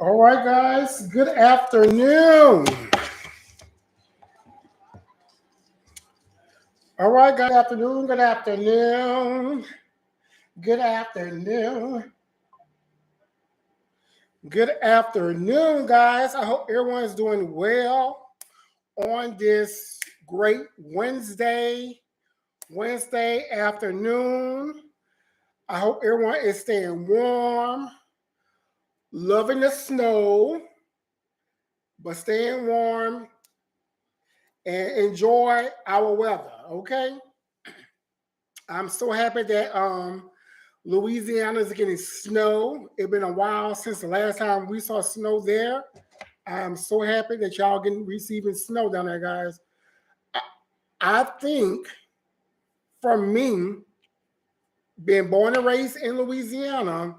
All right, guys. Good afternoon. All right, good afternoon. Good afternoon. Good afternoon. Good afternoon, guys. I hope everyone is doing well on this great Wednesday afternoon. I hope everyone is staying warm, loving the snow, but staying warm and enjoy our weather. Okay. I'm so happy that Louisiana is getting snow. It's been a while since the last time we saw snow there. I'm so happy that y'all getting receiving snow down there, guys. I, I think for me, being born and raised in Louisiana,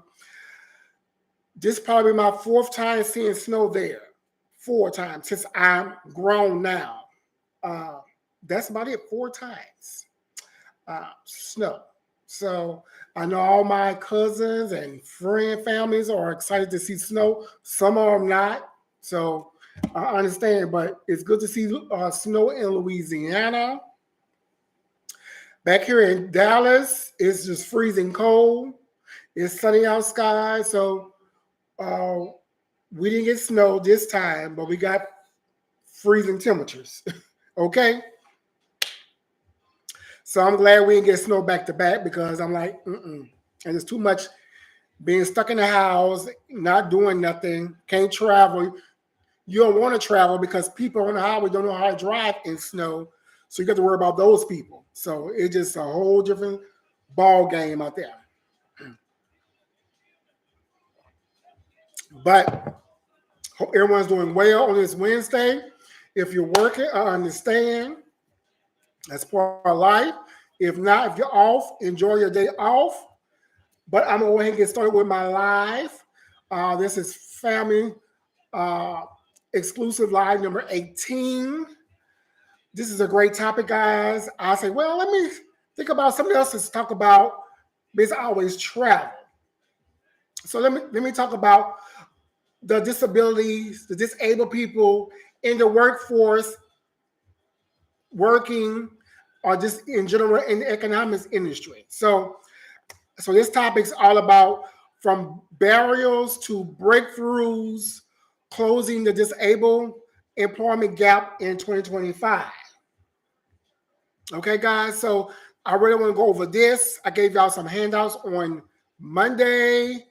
this is probably my fourth time seeing snow there. 4 times since I'm grown now. Uh, that's about it. 4 times snow. So I know all my cousins and friend families are excited to see snow. Some of them not. So I understand, but it's good to see snow in Louisiana. Back here in Dallas, it's just freezing cold. It's sunny outside, so uh, we didn't get snow this time, but we got freezing temperatures. Okay, so I'm glad we didn't get snow back to back because I'm like, and it's too much being stuck in the house, not doing nothing, can't travel. You don't want to travel because people on the highway don't know how to drive in snow. So you got to worry about those people. So it's just a whole different ball game out there. But hope everyone's doing well on this Wednesday. If you're working, I understand. That's part of life. If not, if you're off, enjoy your day off. But I'm going to go ahead and get started with my live. This is family uh, exclusive live number 18. This is a great topic, guys. I say, well, let me think about something else to talk about because I always travel. So let me talk about the disabilities, the disabled people in the workforce, working, or just in general in the economics industry. So this topic is all about from barriers to breakthroughs, closing the disabled employment gap in 2025. Okay, guys. So I really want to go over this. I gave y'all some handouts on Monday.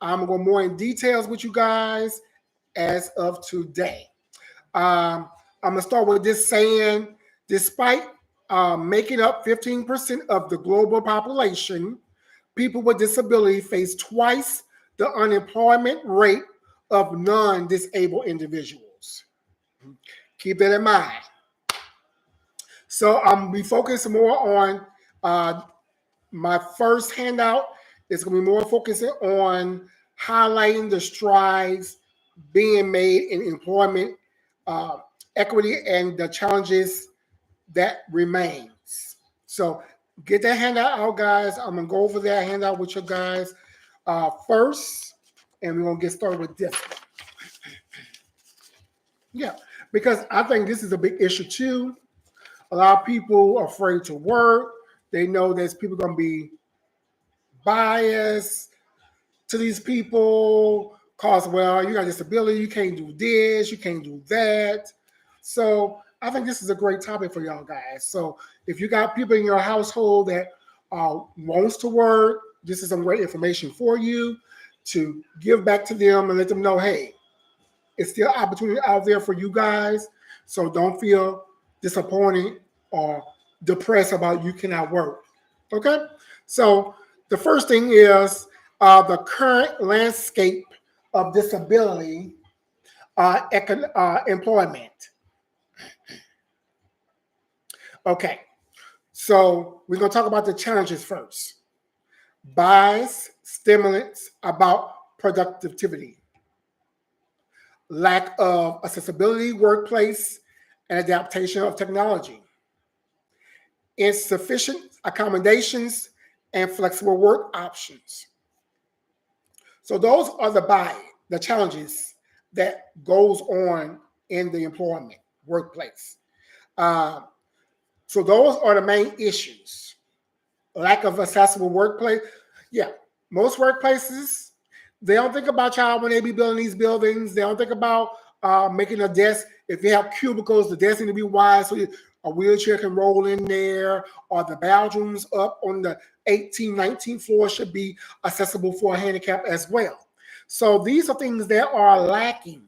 I'm going to go more in details with you guys as of today. I'm going to start with this saying, despite making up 15% of the global population, people with disability face twice the unemployment rate of non-disabled individuals. Keep that in mind. So I'm going to be focusing more on my first handout. It's going to be more focusing on highlighting the strides being made in employment equity and the challenges that remains. So get that handout out, guys. I'm going to go over that handout with you guys first, and we're going to get started with this. Yeah, because I think this is a big issue too. A lot of people are afraid to work. They know there's people going to be biased to these people because, well, you got a disability, you can't do this, you can't do that. So I think this is a great topic for y'all guys. So if you got people in your household that wants to work, this is some great information for you to give back to them and let them know, hey, it's still opportunity out there for you guys. So don't feel disappointed or depressed about you cannot work. Okay? So the first thing is the current landscape of disability employment. Okay, so we're going to talk about the challenges first. Bias, stimulants about productivity, lack of accessibility, workplace, and adaptation of technology, insufficient accommodations, and flexible work options. So those are the bias. the challenges that goes on in the employment workplace. Uh, so those are the main issues. Lack of accessible workplace. Yeah, most workplaces, they don't think about child when they be building these buildings. They don't think about making a desk. If you have cubicles, the desk need to be wide so a wheelchair can roll in there, or the bathrooms up on the 18th, 19th floor should be accessible for a handicap as well. So these are things that are lacking.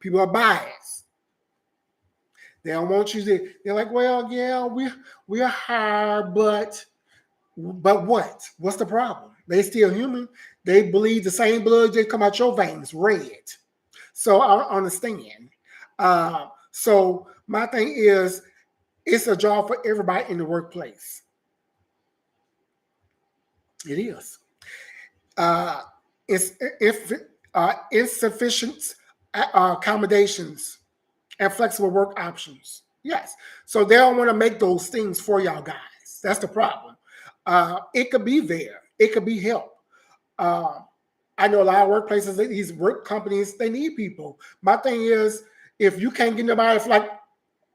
People are biased. They don't want you to. They're like, well, yeah, we're hard, but what? What's the problem? They still human. They bleed the same blood that come out your veins, red. So I understand. So my thing is, it's a job for everybody in the workplace. It is. It's if insufficient accommodations and flexible work options. Yes. So they don't want to make those things for y'all guys. That's the problem. It could be there. It could be help. I know a lot of workplaces, these work companies, they need people. My thing is, if you can't get nobody, if like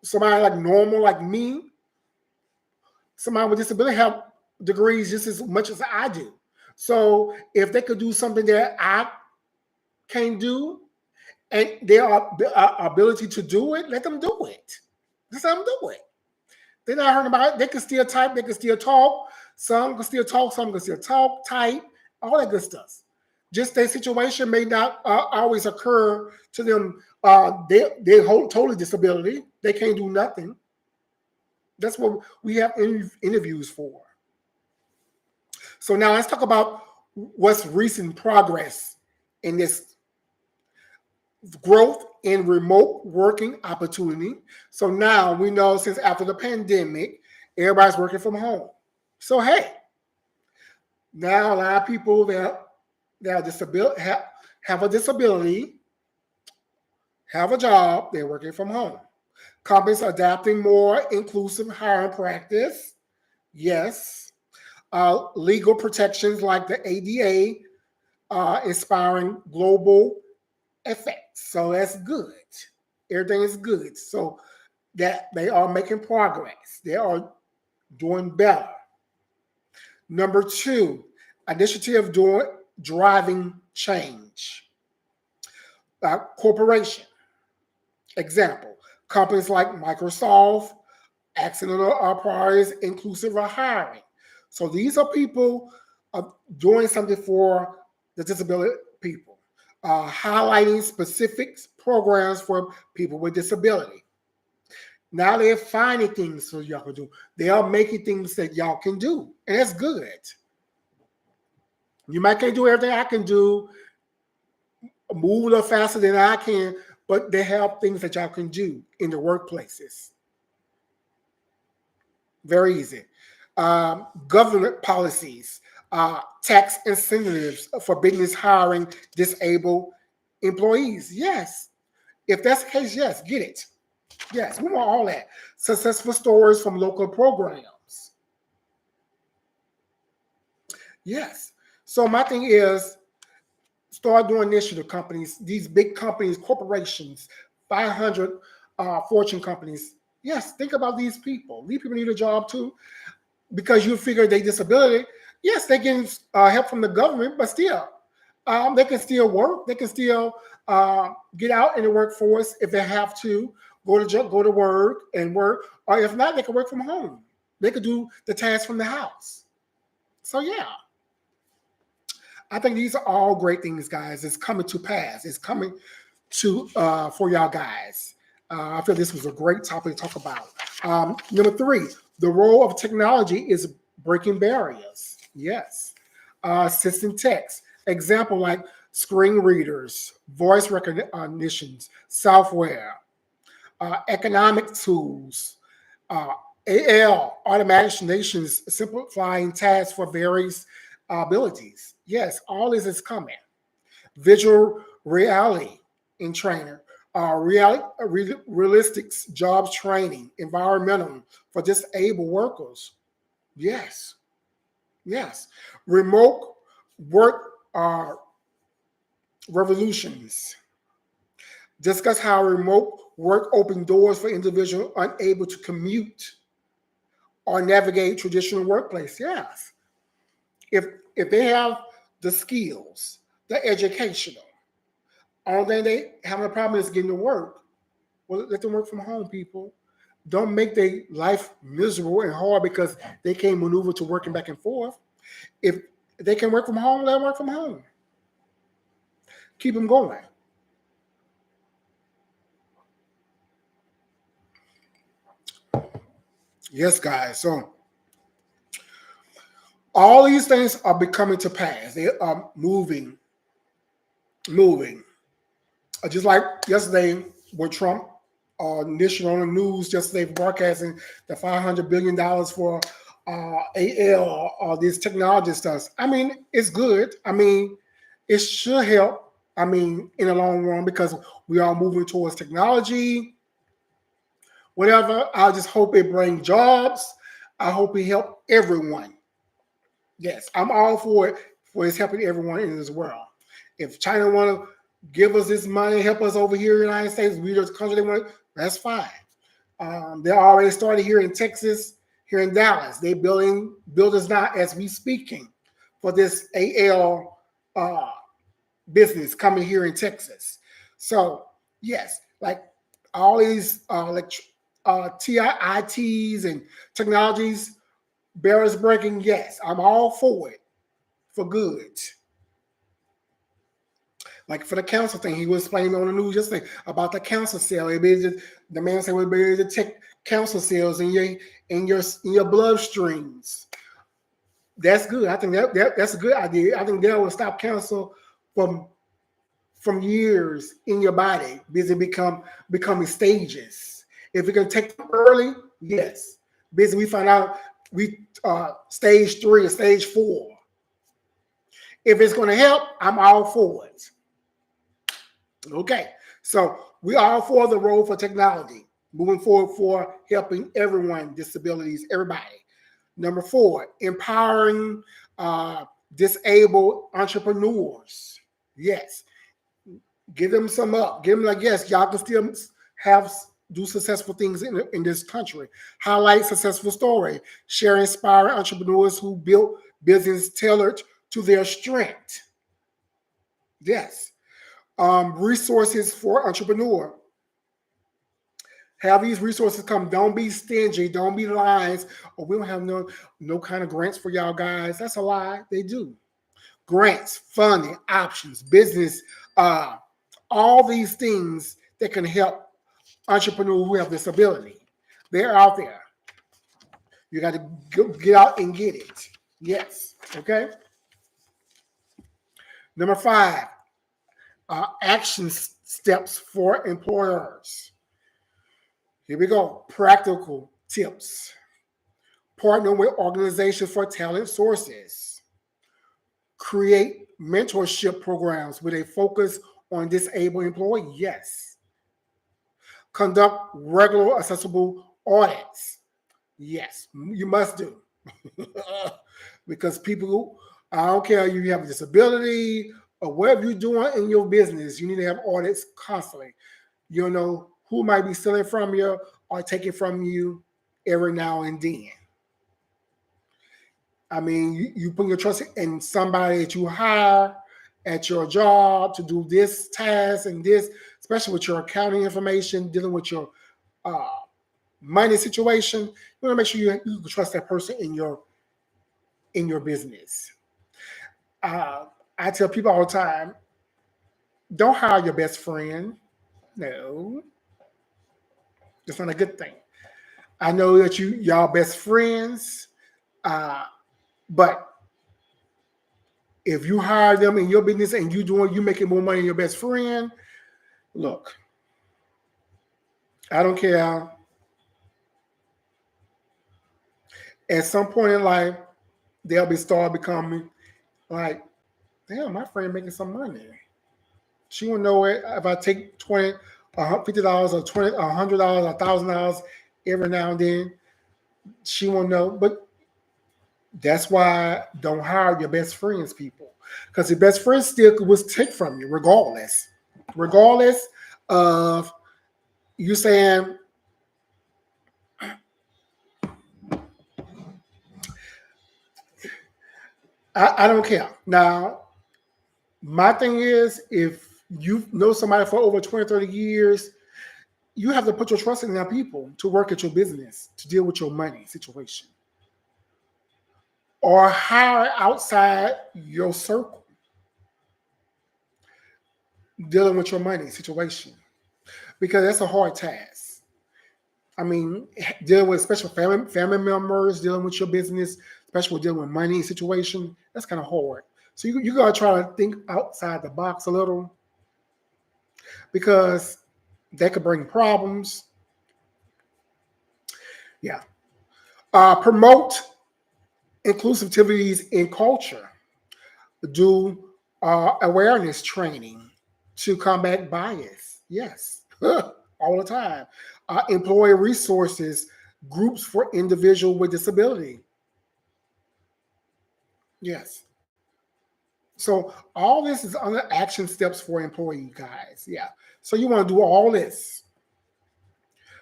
somebody like normal, like me, somebody with disability have degrees just as much as I do. So if they could do something that I can't do, and their ability to do it, let them do it. Just let them do it. They're not hurting about it. They can still type. They can still talk. Some can still talk. Some can still talk, type, all that good stuff. Just their situation may not always occur to them. They hold totally disability. They can't do nothing. That's what we have interviews for. So now let's talk about what's recent progress in this growth in remote working opportunity. So now we know since after the pandemic, everybody's working from home. So hey, now a lot of people that are disability have a disability, have a job, they're working from home. Companies are adapting more inclusive hiring practice. Yes. Legal protections like the ADA, inspiring global effects. So that's good. Everything is good. So that they are making progress. They are doing better. Number two, initiative driving change. Corporation. Example, companies like Microsoft, accidental priorities, inclusive hiring. So these are people doing something for the disability people, highlighting specific programs for people with disability. Now they're finding things so y'all can do. They are making things that y'all can do, and that's good. You might can't do everything I can do, move a little faster than I can, but they have things that y'all can do in the workplaces. Very easy. Government policies, tax incentives for business hiring disabled employees. Yes. If that's the case, yes, get it. Yes, we want all that. Successful stories from local programs. Yes. So my thing is, start doing initiative companies, these big companies, corporations, 500 Fortune companies. Yes, think about these people. These people need a job too, because you figure they disability. Yes, they get help from the government, but still, they can still work. They can still get out in the workforce if they have to go to work and work, or if not, they can work from home. They could do the tasks from the house. So yeah. I think these are all great things, guys. It's coming to pass. It's coming to for y'all guys. I feel this was a great topic to talk about. Number three, the role of technology is breaking barriers. Yes. Assistant text. Example like screen readers, voice recognitions, software, economic tools, AL, automations, simplifying tasks for various abilities. Yes, all this is coming. Visual reality in training, realistics jobs training, environmental for disabled workers. Yes, yes. Remote work revolutions. Discuss how remote work opened doors for individuals unable to commute or navigate traditional workplace. Yes. If if they have the skills, the educational, all they having a problem is getting to work. Well, let them work from home, people. Don't make their life miserable and hard because they can't maneuver to working back and forth. If they can work from home, let them work from home. Keep them going. Yes, guys. So all these things are becoming to pass. They are moving. Just like yesterday when Trump initially on the news yesterday broadcasting the $500 billion for AL or these technology stuff. I mean, it's good. I mean, it should help. I mean, in the long run because we are moving towards technology. Whatever. I just hope it brings jobs. I hope it help everyone. Yes, I'm all for it. For it's helping everyone in this world. If China want to give us this money, help us over here in the United States, we just country they want, that's fine. They already started here in Texas, here in Dallas. They building buildings now as we speaking for this AL business coming here in Texas. So yes, like all these TITs and technologies, barriers breaking. Yes, I'm all for it for good. Like for the council thing, he was explaining on the news yesterday about the council cell. The man said we'll be able to take council cells in your bloodstreams. That's good. I think that's a good idea. I think that will stop cancer from from years in your body because it becoming stages. If we can take them early, yes. Because we find out we stage 3 or stage 4. If it's going to help, I'm all for it. Okay, so we all for the role for technology, moving forward for helping everyone, disabilities, everybody. Number 4, empowering disabled entrepreneurs. Yes, give them some up. Give them like, yes, y'all can still have do successful things in this country. Highlight successful story. Share inspiring entrepreneurs who built business tailored to their strength. Yes. Resources for entrepreneur. Have these resources come. Don't be stingy. Don't be lies. Or we don't have no kind of grants for y'all guys. That's a lie. They do. Grants, funding, options, business, all these things that can help entrepreneurs who have disability. They're out there. You got to get out and get it. Yes. Okay. Number 5, action steps for employers. Here we go. Practical tips. Partner with organizations for talent sources. Create mentorship programs with a focus on disabled employees. Yes. Conduct regular accessible audits. Yes, you must do. Because people, I don't care if you have a disability or whatever you're doing in your business, you need to have audits constantly. You know who might be stealing from you or taking from you every now and then. I mean, you put your trust in somebody that you hire at your job to do this task and this, especially with your accounting information, dealing with your uh, money situation. You want to make sure you trust that person in your business. Uh, I tell people all the time, don't hire your best friend. No, that's not a good thing. I know that y'all best friends, uh, but if you hire them in your business and you making more money than your best friend, look, I don't care. At some point in life, they'll start becoming like, damn, my friend making some money. She won't know it if I take $50 or $100 or $1,000 every now and then. She won't know, but that's why don't hire your best friends, people. Because your best friend still was take from you, regardless of you saying, I don't care. Now, my thing is, if you know somebody for over 20, 30 years, you have to put your trust in their people to work at your business, to deal with your money situation, or hire outside your circle, dealing with your money situation, because that's a hard task. I mean, dealing with special family members, dealing with your business, especially dealing with money situation, that's kind of hard. So you gotta try to think outside the box a little, because that could bring problems. Yeah. Promote inclusive activities in culture. Do awareness training to combat bias. Yes, all the time. Employee resources, groups for individual with disability. Yes. So all this is under action steps for employee guys. Yeah. So you want to do all this.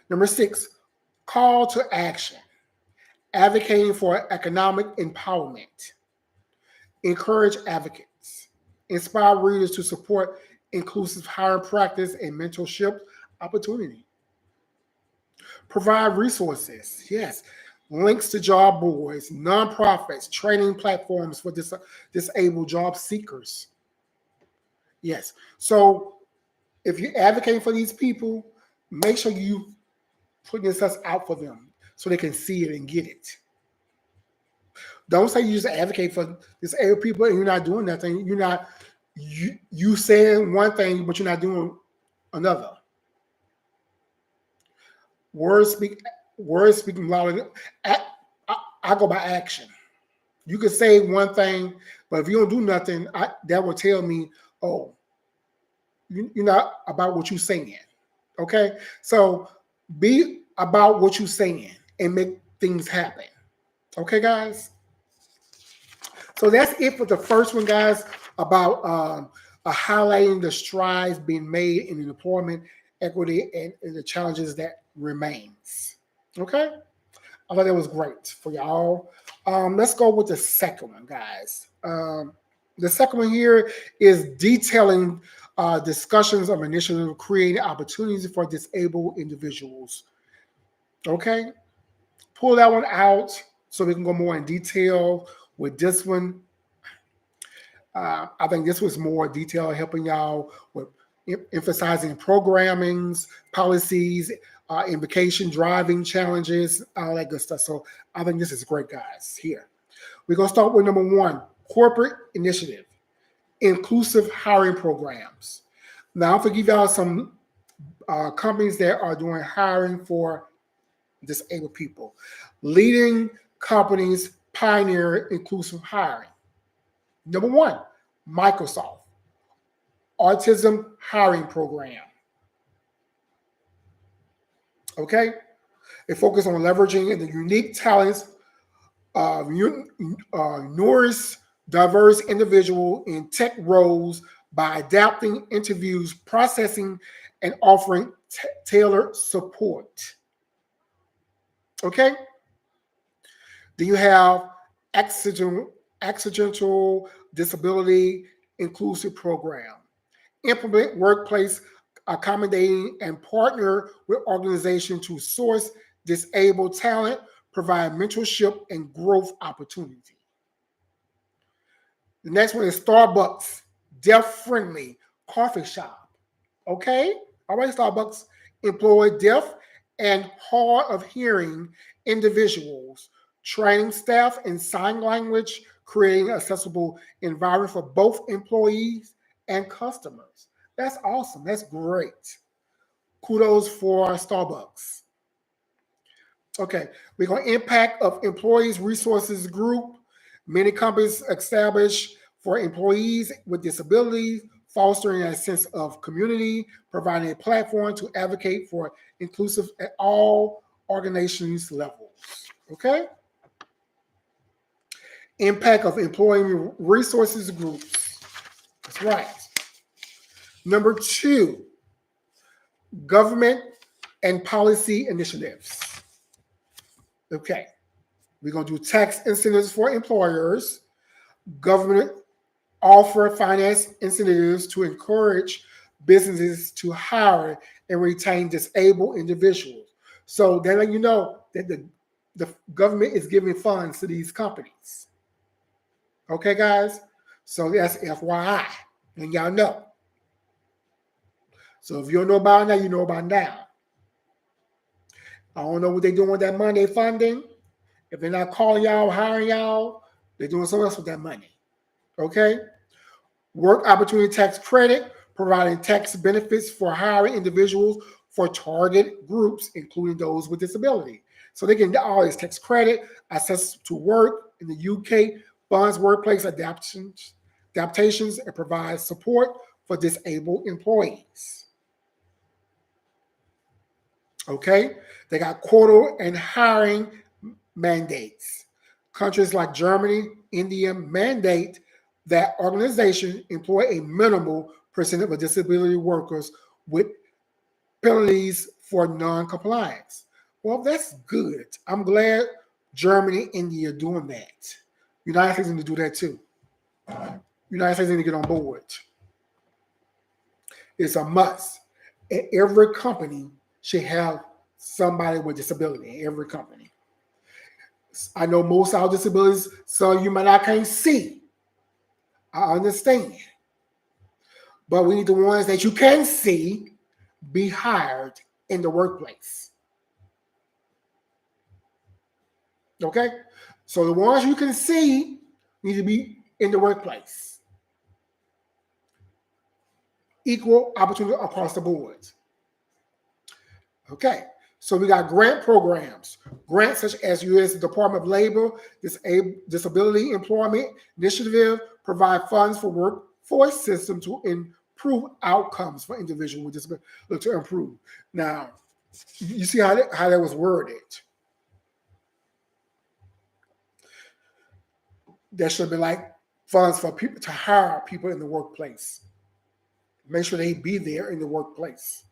Number 6, call to action. Advocating for economic empowerment. Encourage advocates. Inspire readers to support inclusive hiring practice and mentorship opportunity. Provide resources. Yes. Links to job boards, nonprofits, training platforms for disabled job seekers. Yes. So if you're advocating for these people, make sure you put yourself out for them so they can see it and get it. Don't say you just advocate for disabled people and you're not doing nothing. You're not you saying one thing, but you're not doing another. Words speak words speaking louder. I go by action. You can say one thing, but if you don't do nothing, that will tell me, oh, you're not about what you're saying. Okay, so be about what you're saying and make things happen. Okay, guys. So that's it for the first one, guys, about highlighting the strides being made in employment equity and the challenges that remains. Okay, I thought that was great for y'all. Let's go with the second one, guys. The second one here is detailing discussions of initiative creating opportunities for disabled individuals. Okay, pull that one out so we can go more in detail with this one. I think this was more detail helping y'all with emphasizing programmings, policies, invocation, driving challenges, all that good stuff. So I think this is great, guys. Here, we're going to start with number 1, corporate initiative, inclusive hiring programs. Now, I'm going to give y'all some companies that are doing hiring for disabled people. Leading companies pioneer inclusive hiring. Number 1, Microsoft, Autism Hiring Program. Okay? They focus on leveraging the unique talents of numerous diverse individuals in tech roles by adapting interviews, processing, and offering tailored support. Okay? Then you have accidental disability inclusive program. Implement workplace accommodating and partner with organizations to source disabled talent, provide mentorship and growth opportunity. The next one is Starbucks, deaf-friendly coffee shop. Okay? All right, Starbucks employ deaf and hard of hearing individuals, training staff in sign language, creating accessible environment for both employees and customers. That's awesome. That's great. Kudos for Starbucks. Okay, we're going to impact of employees resources group. Many companies establish for employees with disabilities, fostering a sense of community, providing a platform to advocate for inclusive at all organizations levels. Okay? Impact of employee resources groups. That's right. Number 2, government and policy initiatives. Okay, we're going to do tax incentives for employers. Government offer finance incentives to encourage businesses to hire and retain disabled individuals. So they let you know that the government is giving funds to these companies. Okay, guys? So that's FYI. And y'all know. So if you don't know about now, you know about now. I don't know what they're doing with that money they're funding. If they're not calling y'all, hiring y'all, they're doing something else with that money. Okay? Work opportunity tax credit, providing tax benefits for hiring individuals for target groups, including those with disability. So they can get all this tax credit, access to work in the UK, funds workplace adaptations, and provides support for disabled employees. Okay, they got quota and hiring mandates. Countries like Germany, India mandate that organizations employ a minimal percentage of disability workers with penalties for non-compliance. Well, that's good. I'm glad Germany, India are doing that. United States need to do that too. United States need to get on board. It's a must. And every company should have somebody with disability in every company. I know most of our disabilities, some you might not can't see. I understand. But we need the ones that you can see be hired in the workplace. Okay? So the ones you can see need to be in the workplace. Equal opportunity across the board. Okay. So we got grant programs. Grants such as U.S. Department of Labor, Disability Employment Initiative provide funds for workforce system to improve outcomes for individuals with disability, to improve. Now, you see how that was worded. There should be like funds for people to hire people in the workplace. Make sure they be there in the workplace.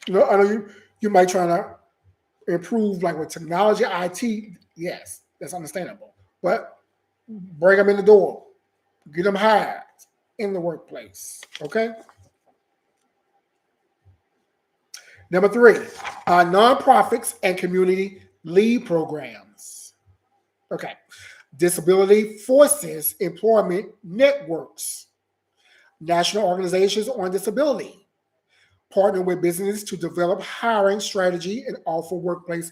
You know, I know you might try to improve like with technology, IT. Yes, that's understandable. But bring them in the door, get them hired in the workplace. Okay. Number 3, nonprofits and community lead programs. Okay. Disability Forces Employment Networks, national organizations on disability, partner with business to develop hiring strategy and offer workplace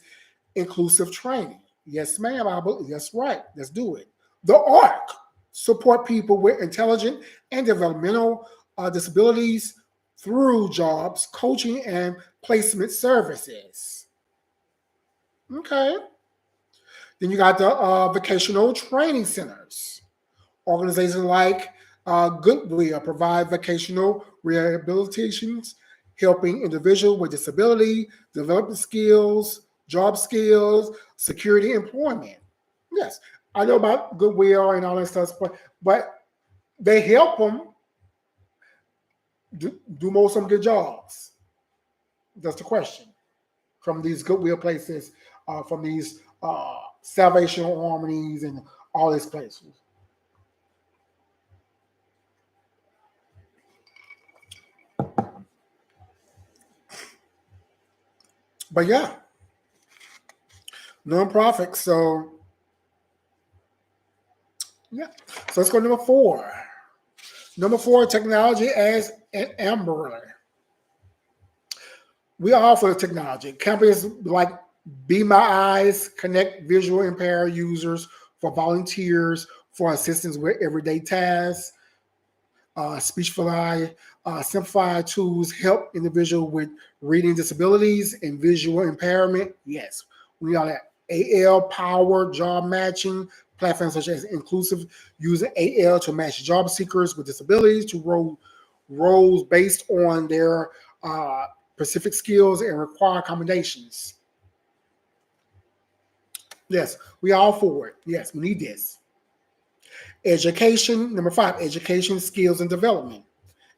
inclusive training. Yes, ma'am. That's right. Let's do it. The ARC support people with intelligent and developmental disabilities through jobs, coaching, and placement services. Okay. Then you got the vocational training centers. Organizations like Goodwill provide vocational rehabilitations, helping individuals with disability develop skills, job skills, security employment. Yes, I know about Goodwill and all that stuff, but they help them do most of them good jobs. That's the question. From these Goodwill places, from these Salvation Armies and all these places. But yeah, nonprofit. So yeah. So let's go to number 4. Number 4, technology as an umbrella. We offer technology. Companies like Be My Eyes connect visual impaired users for volunteers for assistance with everyday tasks. Speechify, simplified tools help individuals with reading disabilities and visual impairment. Yes, we are that. AL power job matching platforms such as Inclusive using AL to match job seekers with disabilities to roles based on their specific skills and require accommodations. Yes, we all for it. Yes, we need this. Education, number 5, education, skills, and development.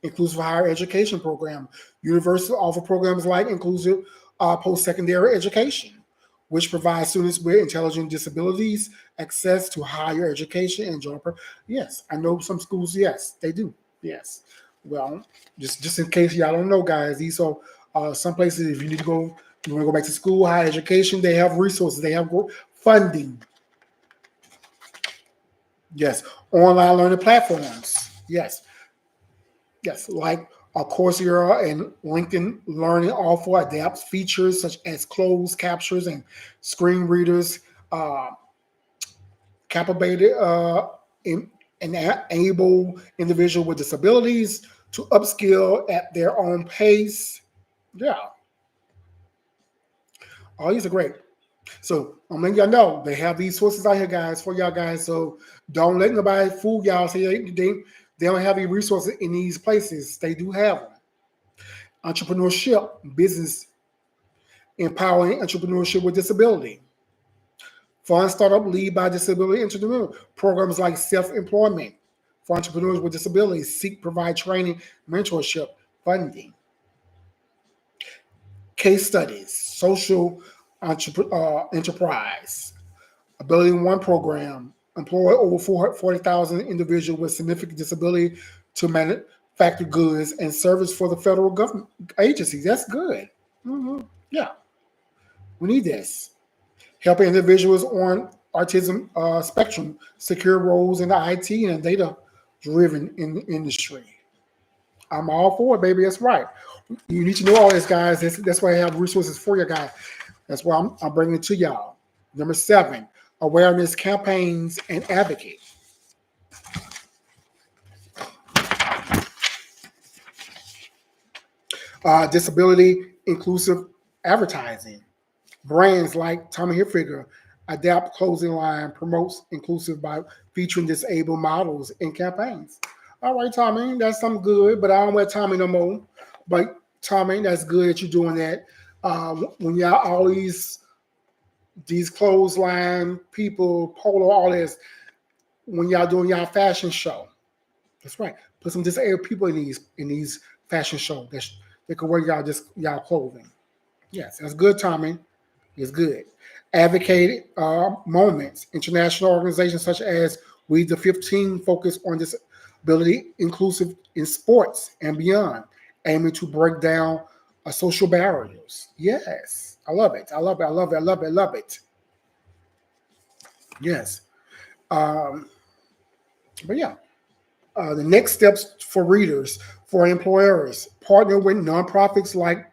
Inclusive higher education program. Universities offer programs like inclusive post-secondary education, which provides students with intelligent disabilities access to higher education and job. Yes, I know some schools. Yes, they do. Yes. Well, just in case y'all don't know, guys, these are some places. If you need to go, you want to go back to school, higher education, they have resources. They have funding. Yes, online learning platforms. Yes, yes, like Coursera and LinkedIn Learning offer adapts features such as closed captions and screen readers, uh, capable in, enable individuals with disabilities to upskill at their own pace. Yeah, all these are great. So I'm letting y'all know they have these sources out here, guys, for y'all guys. So don't let nobody fool y'all. Say they don't have any resources in these places. They do have them. Entrepreneurship, business, empowering entrepreneurship with disability. Fund startup lead by disability entrepreneur. Programs like self-employment for entrepreneurs with disabilities seek provide training, mentorship, funding. Case studies, social enterprise. Ability One program employ over 40,000 individuals with significant disability to manufacture goods and service for the federal government agencies. That's good. Mm-hmm. Yeah, we need this. Helping individuals on autism spectrum secure roles in the IT and data driven in industry. I'm all for it, baby. That's right. You need to know all this, guys. That's why I have resources for you guys. That's why I'm bringing it to y'all. Number 7, awareness campaigns and advocate. Disability inclusive advertising. Brands like Tommy Hilfiger adapt clothing line promotes inclusive by featuring disabled models in campaigns. All right, Tommy, that's something good, but I don't wear Tommy no more. But Tommy, that's good that you're doing that. When y'all all these clothesline people, polo, all this, when y'all doing y'all fashion show, that's right. Put some disabled people in these fashion shows that they can wear y'all clothing. Yes, that's good, Tommy. It's good. Advocate moments. International organizations such as We the 15 focus on disability inclusive in sports and beyond, aiming to break down social barriers. Yes, I love it. I love it. I love it. I love it. I love it. Yes. Um, but yeah, the next steps for readers, for employers, partner with nonprofits like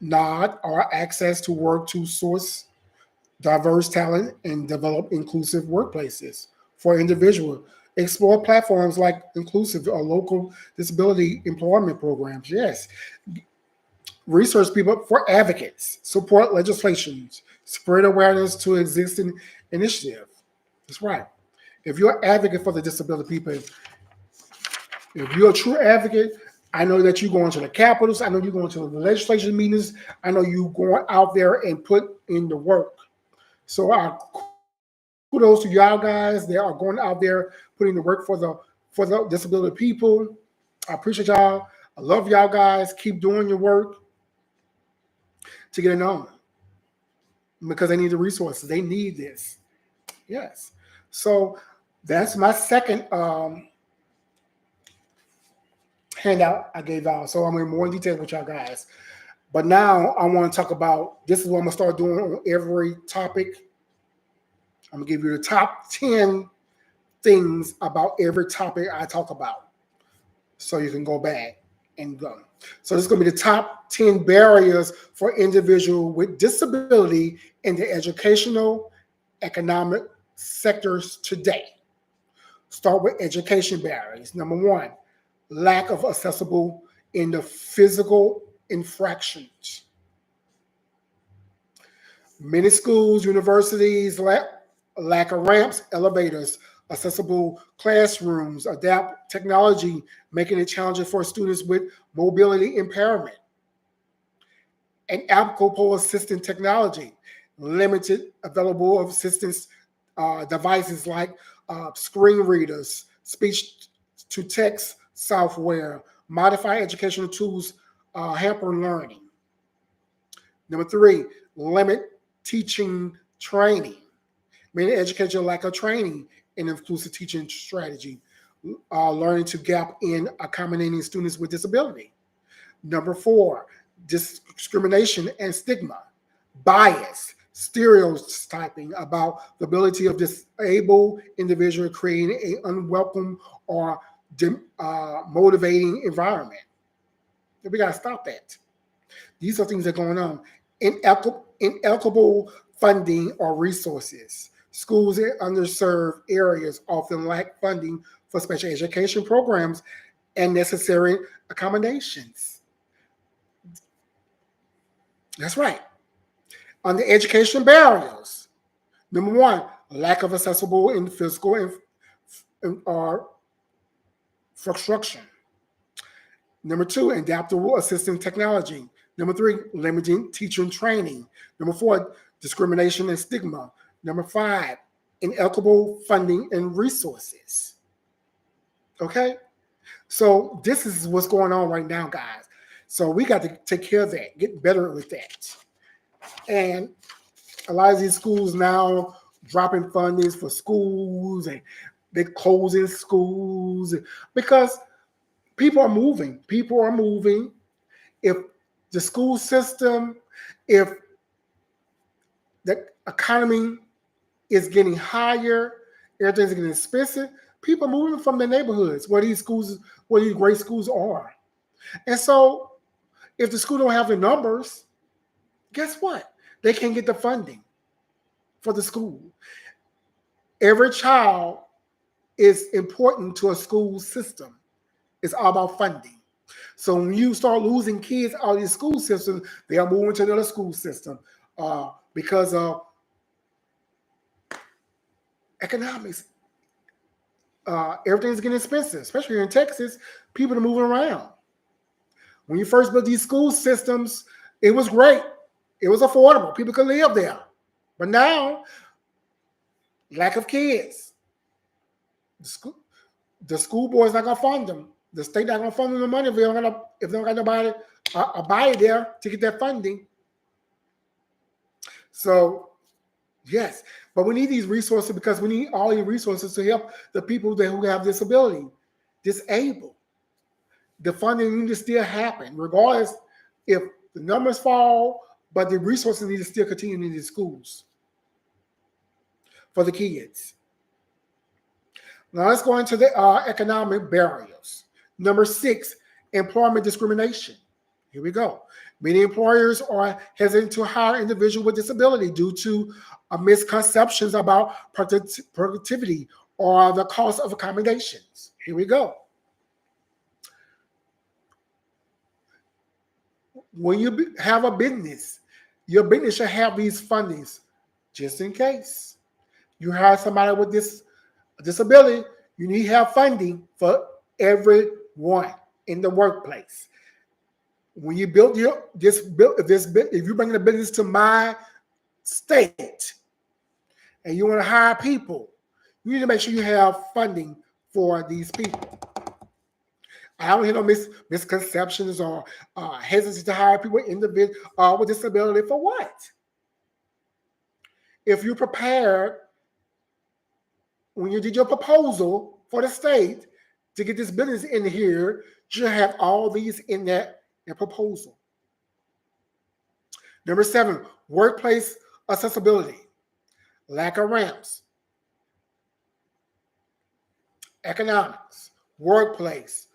NOD or Access to Work to source diverse talent and develop inclusive workplaces for individuals. Explore platforms like inclusive or local disability employment programs. Yes. Research people for advocates. Support legislations. Spread awareness to existing initiative. That's right. If you're an advocate for the disability people, if you're a true advocate, I know that you're going to the capitals. I know you're going to the legislation meetings. I know you going out there and put in the work. So kudos to y'all guys that are going out there putting the work for the disability people. I appreciate y'all. I love y'all guys. Keep doing your work to get it known because they need the resources. They need this. Yes. So that's my second handout I gave out. So I'm in more detail with y'all guys. But now I want to talk about this is what I'm gonna start doing on every topic. I'm gonna give you the top 10 things about every topic I talk about. So you can go back and go. So this is going to be the top 10 barriers for individuals with disability in the educational, economic sectors today. Start with education barriers. Number 1, lack of accessible in the physical infractions. Many schools, universities lack of ramps, elevators, accessible classrooms, adapt technology, making it challenging for students with mobility impairment. And applicable assistant technology, limited available assistance devices like screen readers, speech to text software, modify educational tools hamper learning. Number three, limit teaching training. Many educators lack of training in inclusive teaching strategy, learning to gap in accommodating students with disability. Number four, discrimination and stigma, bias, stereotyping about the ability of disabled individual creating an unwelcome or motivating environment. We got to stop that. These are things that are going on. Inequitable funding or resources. Schools in underserved areas often lack funding for special education programs and necessary accommodations. That's right. On the education barriers, number one, lack of accessible and physical infrastructure. Number two, adaptable assistive technology. Number three, limiting teaching training. Number four, discrimination and stigma. Number five, inequitable funding and resources. Okay? So this is what's going on right now, guys. So we got to take care of that, get better with that. And a lot of these schools now dropping fundings for schools and they're closing schools because people are moving. People are moving. If the school system, if the economy is getting higher, everything's getting expensive, people are moving from the neighborhoods where these schools, where these great schools are. And so if the school don't have the numbers, guess what? They can't get the funding for the school. Every child is important to a school system. It's all about funding. So when you start losing kids out of your school system, they are moving to another school system because of economics. Everything's getting expensive, especially here in Texas. People are moving around. When you first built these school systems, it was great. It was affordable. People could live there. But now, lack of kids. The school board's not going to fund them. The state not going to fund them the money if they don't got nobody a buyer there to get that funding. So, yes. But we need these resources because we need all these resources to help the people who have disability, disabled. The funding needs to still happen, regardless if the numbers fall, but the resources need to still continue in these schools for the kids. Now let's go into the economic barriers. Number 6, employment discrimination. Here we go. Many employers are hesitant to hire individuals with disability due to misconceptions about productivity or the cost of accommodations. Here we go. When you have a business, your business should have these fundings just in case. You hire somebody with this disability, you need to have funding for everyone in the workplace. When you build if you bring the business to my state and you want to hire people, you need to make sure you have funding for these people. I don't hear no misconceptions or hesitancy to hire people with disability for what? If you prepared when you did your proposal for the state to get this business in here, you should have all these in that proposal. Number 7, workplace accessibility, lack of ramps, economics, workplace,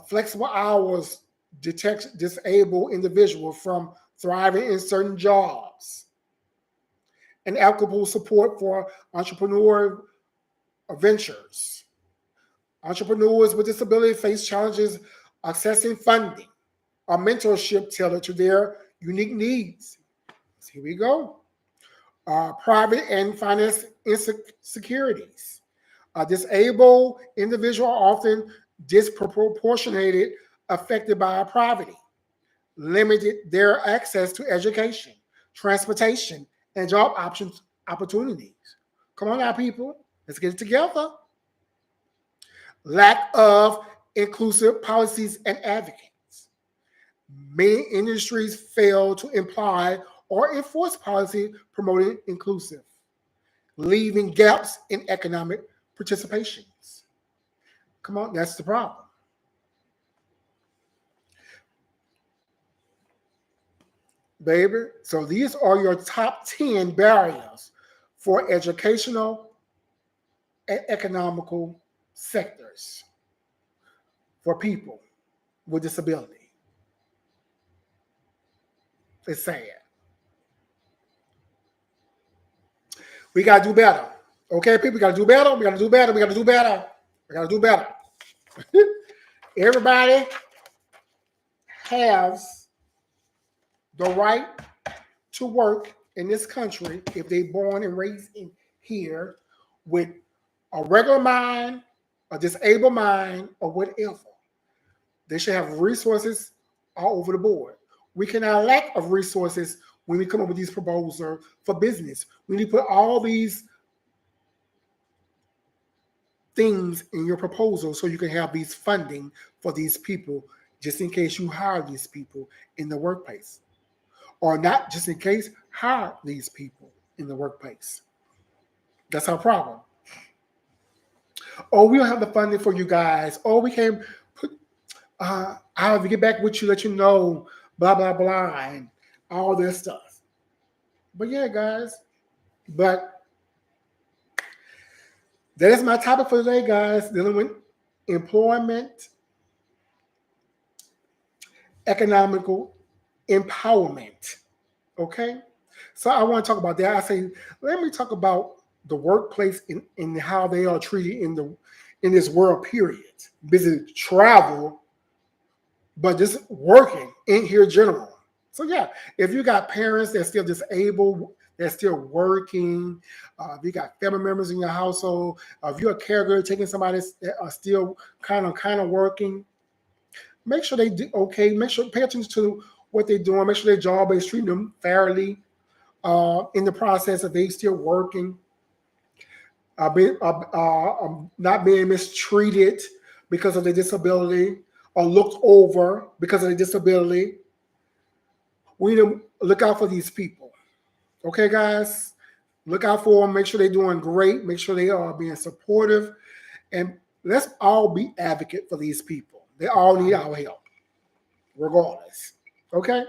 flexible hours detect disabled individuals from thriving in certain jobs, and equitable support for entrepreneur ventures. Entrepreneurs with disability face challenges accessing funding or mentorship tailored to their unique needs. So here we go. Private and finance insecurities. Disabled individuals are often disproportionately affected by poverty, limited their access to education, transportation, and job opportunities. Come on now, people. Let's get it together. Lack of inclusive policies and advocates. Many industries fail to imply or enforce policy promoting inclusive, leaving gaps in economic participations. Come on, that's the problem. Baby. So these are your top 10 barriers for educational and economical sectors for people with disability. It's sad. We gotta do better. Okay, people, we gotta do better. We gotta do better. We gotta do better. We gotta do better. Everybody has the right to work in this country if they born and raised in here with a regular mind, a disabled mind, or whatever. They should have resources all over the board. We cannot lack of resources when we come up with these proposals for business. We need to put all these things in your proposal so you can have these funding for these people just in case you hire these people in the workplace. Or not just in case, hire these people in the workplace. That's our problem. Oh, we don't have the funding for you guys. Oh, we can't put, I'll have to get back with you, let you know, blah, blah, blah, and all this stuff. But yeah, guys. But that is my topic for today, guys, dealing with employment, economical empowerment. Okay? So I want to talk about that. I say, let me talk about the workplace and how they are treated in this world, period. Busy travel, but just working in here general. So yeah, if you got parents that's still disabled, that's still working, if you got family members in your household, if you're a caregiver taking somebody that are still kind of working, make sure they do okay. Make sure pay attention to what they're doing. Make sure their job is treating them fairly in the process of they still working. Not being mistreated because of their disability or looked over because of their disability. We need to look out for these people. Okay, guys? Look out for them. Make sure they're doing great. Make sure they are being supportive. And let's all be advocate for these people. They all need our help, regardless. Okay?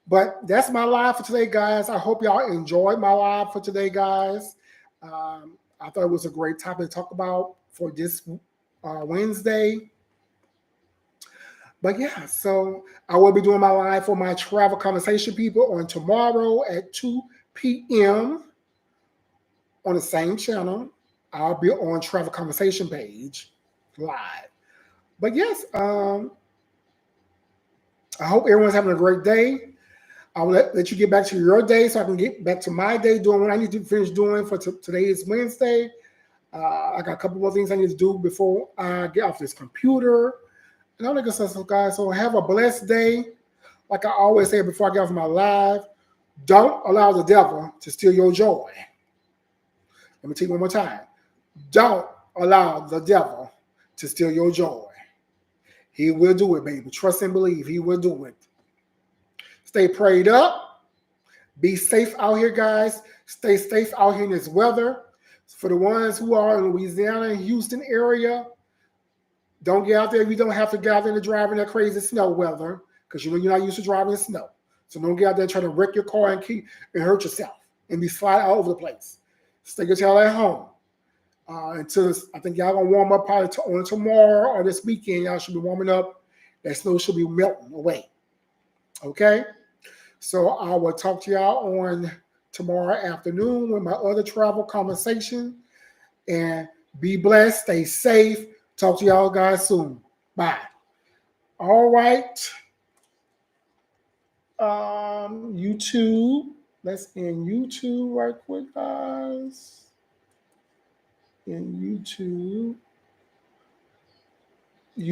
But that's my live for today, guys. I hope y'all enjoyed my live for today, guys. I thought it was a great topic to talk about for this Wednesday. But yeah, so I will be doing my live for my travel conversation people on tomorrow at 2 p.m. on the same channel. I'll be on travel conversation page live. But yes, I hope everyone's having a great day. I'll let you get back to your day so I can get back to my day doing what I need to finish doing for today is Wednesday. I got a couple more things I need to do before I get off this computer. And all that good stuff, guys. So have a blessed day. Like I always say before I get off my live, don't allow the devil to steal your joy. Let me take it one more time. Don't allow the devil to steal your joy. He will do it, baby. Trust and believe he will do it. Stay prayed up. Be safe out here, guys. Stay safe out here in this weather. For the ones who are in Louisiana and Houston area, don't get out there if you don't have to get out there and drive in that crazy snow weather because you know you're not used to driving in snow. So don't get out there and try to wreck your car and hurt yourself and be sliding all over the place. Stay your tail at home. Until I think y'all gonna warm up probably on tomorrow or this weekend. Y'all should be warming up. That snow should be melting away. Okay? So I will talk to y'all on tomorrow afternoon with my other travel conversation. And be blessed, stay safe. Talk to y'all guys soon. Bye. All right. YouTube. Let's end YouTube right quick, guys. In YouTube.